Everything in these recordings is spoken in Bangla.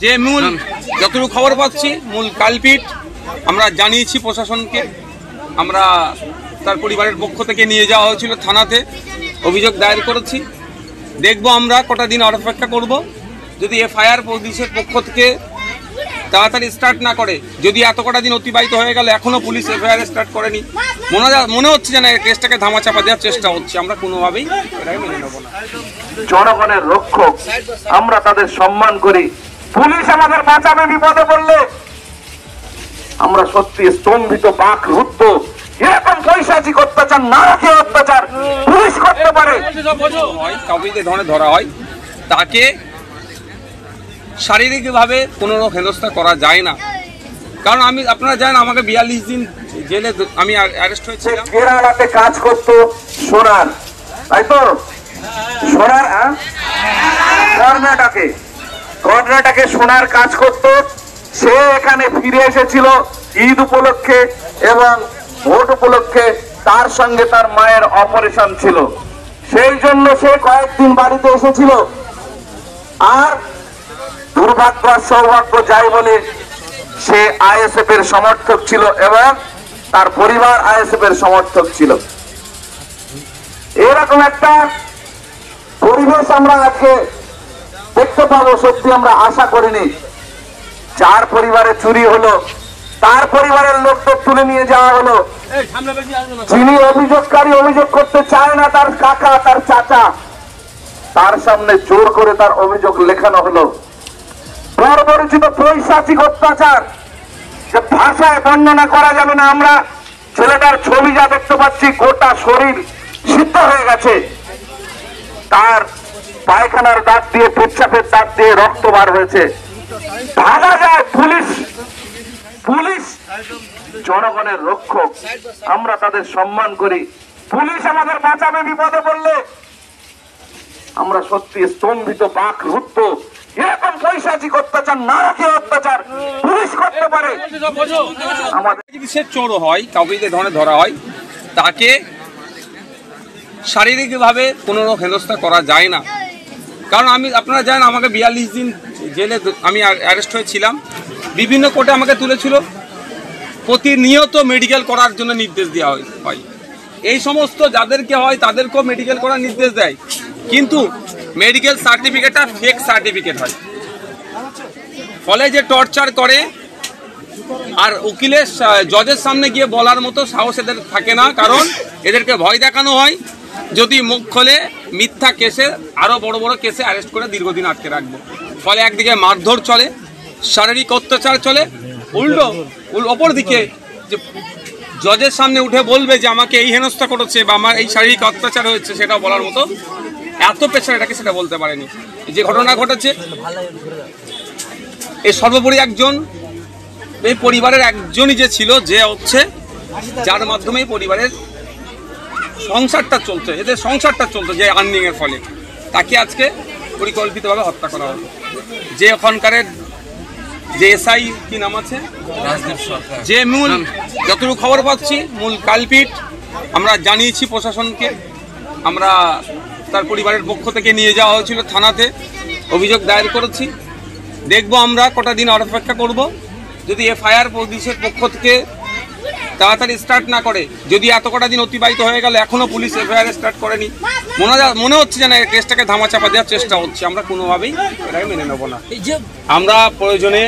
যে মূল যতটুকু খবর পাচ্ছি মূল কালপিট আমরা জানিয়েছি প্রশাসনকে। আমরা তার পরিবারের পক্ষ থেকে নিয়ে যাওয়া হয়েছিল থানাতে, অভিযোগ দায়ের করেছি। দেখবো আমরা কটা দিন অপেক্ষা করব। যদি এফআইআর পুলিশের পক্ষ থেকে তাড়াতাড়ি স্টার্ট না করে, যদি এত কটা দিন অতিবাহিত হয়ে গেল এখনো পুলিশ এফআইআর স্টার্ট করেনি, মনে হচ্ছে যেন এই কেসটাকে ধামাচাপা দেওয়ার চেষ্টা হচ্ছে। আমরা কোনোভাবেই এটাকে মেনে নেব না। জনগণের রক্ষক, আমরা তাদের সম্মান করি। পুলিশ আমাদের বাঁচাবে বিপদে পড়লে। আমরা সত্যি স্তম্ভিত, বাকরুদ্ধ। এরকম পৈশাচিক অত্যাচার, নারকীয় অত্যাচার পুলিশ করতে পারে। কাউকে যে ধরনের ধরা হয় তাকে শারীরিকভাবে কোনো হেনস্থা করা যায় না। কারণ আপনারা জানেন আমাকে 42 দিন জেলে আমি অ্যারেস্ট হয়েছিলাম। কেরালাতে কাজ করতো সোনার, তাই তো? সোনার কর্ণাটকে সোনার কাজ করতো। সে এখানে ফিরে এসেছিল ঈদ উপলক্ষে এবং ভোট উপলক্ষে। তার সঙ্গে তার মায়ের অপারেশন ছিল, সেই জন্য সে কয়েকদিন বাড়িতে এসেছিল। আর দুর্ভাগ্য আর সৌভাগ্য যাই বলে, সে আইএসএফ এর সমর্থক ছিল এবং তার পরিবার আইএসএফ এর সমর্থক ছিল। এরকম একটা পরিবেশ আমরা আজকে দেখতে পাবো, সত্যি আমরা আশা করিনি। যার পরিবারে চুরি হলো তার পরিবারের লোকদের তুলে নিয়ে যাওয়া হলো। যিনি অভিযোগকারী, অভিযোগ করতে চায় না, তার কাকা, তার চাচা, তার সামনে জোর করে তার অভিযোগ লেখানো হলো। বর্বরচিত পৈশাচিক অত্যাচার যে ভাষায় বর্ণনা করা যাবে না। আমরা ছেলেটার ছবি যা দেখতে পাচ্ছি, গোটা শরীর সিদ্ধ হয়ে গেছে। তার পায়খানার দাঁত দিয়ে, পেচ্ছাপের দাঁত দিয়ে রক্ত বার হয়েছে। ভাগা যায় পুলিশ। পুলিশ জনগণের রক্ষক, আমরা তাদের সম্মান করি। পুলিশ আমাদের বাঁচাবে বিপদে পড়লে। আমরা সত্যি স্তম্ভিত, বাকরুদ্ধ। এরকম পৈশাচিক অত্যাচার, নারকীয় অত্যাচার পুলিশ করতে পারে। আমাদের যদি সে চোর হয়, কাউকে যে ধরনের ধরা হয় তাকে শারীরিকভাবে কোনো হেনস্থা করা যায় না। কারণ আপনারা জানেন আমাকে 42 দিন জেলে আমি অ্যারেস্ট হয়েছিলাম। বিভিন্ন কোর্টে আমাকে তুলেছিল। প্রতিনিয়ত মেডিকেল করার জন্য নির্দেশ দেওয়া হয়। এই সমস্ত যাদেরকে হয় তাদেরকেও মেডিকেল করার নির্দেশ দেয়, কিন্তু মেডিকেল সার্টিফিকেটটা ফেক সার্টিফিকেট হয়। ফলে যে টর্চার করে, আর উকিলের জজের সামনে গিয়ে বলার মতো সাহস এদের থাকে না। কারণ এদেরকে ভয় দেখানো হয়, যদি মুখ খোলে মিথ্যা কেসে, আরও বড় বড় কেসে অ্যারেস্ট করে দীর্ঘদিন আটকে রাখবো। ফলে একদিকে মারধর চলে, শারীরিক অত্যাচার চলে, অপর দিকে যে জজের সামনে উঠে বলবে যে আমাকে এই হেনস্থা করেছে বা আমার এই শারীরিক অত্যাচার হয়েছে, সেটা বলার মতো এত প্রেশার এটাকে সেটা বলতে পারেনি। যে ঘটনা ঘটেছে, এই সর্বোপরি এই পরিবারের একজনই যে ছিল, যে হচ্ছে যার মাধ্যমে পরিবারের সংসারটা চলছে, এদের সংসারটা চলছে যে আর্নিং এর ফলে, তাকে আজকে পরিকল্পিতভাবে হত্যা করা হলো। যে ওখানকারের যে এসআই কি নাম আছে, যে মূল যতটুকু খবর পাচ্ছি মূল কালপিট আমরা জানিয়েছি প্রশাসনকে। আমরা তার পরিবারের পক্ষ থেকে নিয়ে যাওয়া হয়েছিল থানাতে, অভিযোগ দায়ের করেছি। দেখবো আমরা কটা দিন অপেক্ষা করব। যদি এফআইআর পুলিশের পক্ষ থেকে তাড়াতাড়ি স্টার্ট না করে, যদি এত কটা দিন অতিবাহিত হয়ে গেল এখনো পুলিশ এফআইআর স্টার্ট করেনি, মনে হচ্ছে যেন এই কেসটাকে ধামাচাপা দেওয়ার চেষ্টা হচ্ছে। আমরা কোনোভাবেই এটাকে মেনে নেব না। আমরা প্রয়োজনে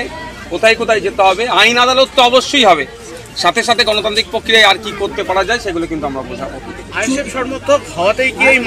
কোথায় কোথায় যেতে হবে, আইন আদালত তো অবশ্যই হবে, সাথে সাথে গণতান্ত্রিক প্রক্রিয়ায় আর কি করতে পারা যায় সেগুলো কিন্তু আমরা বোঝাবো। আইএসএফ সমর্থক হওয়াতেই কি এই